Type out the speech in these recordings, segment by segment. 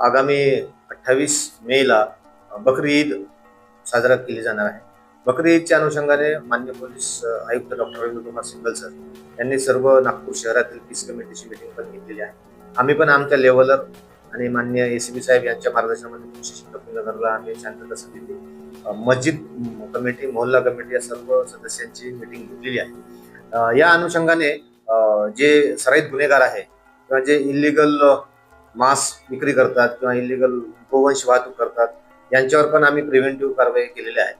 आगामी 28 मेला बकरी ईद साजरा केली जाणार आहे. बकरी ईदच्या अनुषंगाने माननीय पोलीस आयुक्त डॉक्टर रवींद्रकुमार सिंगल सर यांनी सर्व नागपूर शहरातील पीस कमिटीची मीटिंग पण घेतलेली आहे. आम्ही पण आमच्या लेवलवर आणि माननीय एसीबी साहेब यांच्या मार्गदर्शनामध्ये पोलीस स्टेशन कपिलनगरला आम्ही शांतता समिती, मस्जिद कमिटी, मोहल्ला कमिटी या सर्व सदस्यांची मीटिंग घेतलेली आहे. या अनुषंगाने जे सराईत गुन्हेगार आहे किंवा जे इलिगल मांस विक्री करतात किंवा इलिगल गोवंश वाहतूक करतात यांच्यावर पण आम्ही प्रिव्हेंटिव्ह कारवाई केलेल्या आहेत.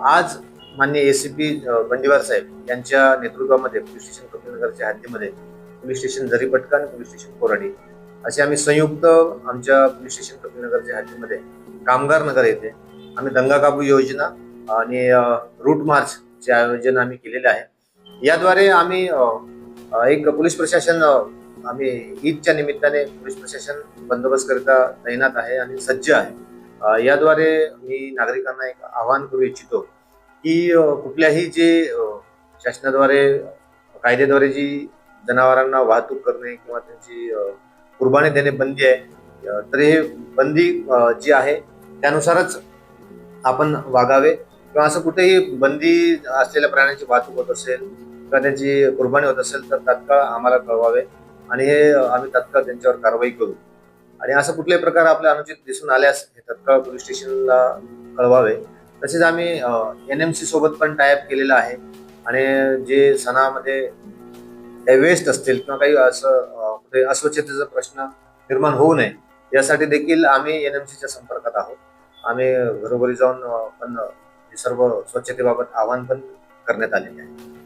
आज माननीय एसीपी बंडीवार साहेब यांच्या नेतृत्वामध्ये पोलीस स्टेशन कपिलनगरच्या हद्दीमध्ये पोलीस स्टेशन झरीपटका आणि पोलीस स्टेशन कोराडी असे आम्ही संयुक्त आमच्या पोलीस स्टेशन कपिलनगरच्या हद्दीमध्ये कामगार नगर येथे आम्ही दंगा काबू योजना आणि रूट मार्चचे आयोजन आम्ही केलेले आहे. याद्वारे आम्ही एक पोलीस प्रशासन आम्ही ईदच्या निमित्ताने पोलीस प्रशासन बंदोबस्तकरिता तैनात आहे आणि सज्ज आहे. याद्वारे मी नागरिकांना एक आवाहन करू इच्छितो की कुठल्याही जे शासनाद्वारे कायद्याद्वारे जी जनावरांना वाहतूक करणे किंवा त्यांची कुर्बानी देणे बंदी आहे, तर हे बंदी जी आहे त्यानुसारच आपण वागावे किंवा असं कुठेही बंदी असलेल्या प्राण्यांची वाहतूक होत असेल किंवा त्यांची कुर्बानी होत असेल तर तात्काळ आम्हाला कळवावे आणि हे आम्ही तात्काळ त्यांच्यावर कारवाई करू. आणि असं कुठल्याही प्रकार आपल्या अनुचित दिसून आल्यास हे तात्काळ पोलीस स्टेशनला कळवावे. तसेच आम्ही NMC सोबत पण टायअप केलेला आहे आणि जे सणामध्ये वेस्ट असतील किंवा काही असं कुठे अस्वच्छतेचा प्रश्न निर्माण होऊ नये यासाठी देखील आम्ही NMCच्या संपर्कात आहोत. आम्ही घरोघरी जाऊन पण सर्व स्वच्छतेबाबत आवाहन पण करण्यात आलेले आहे.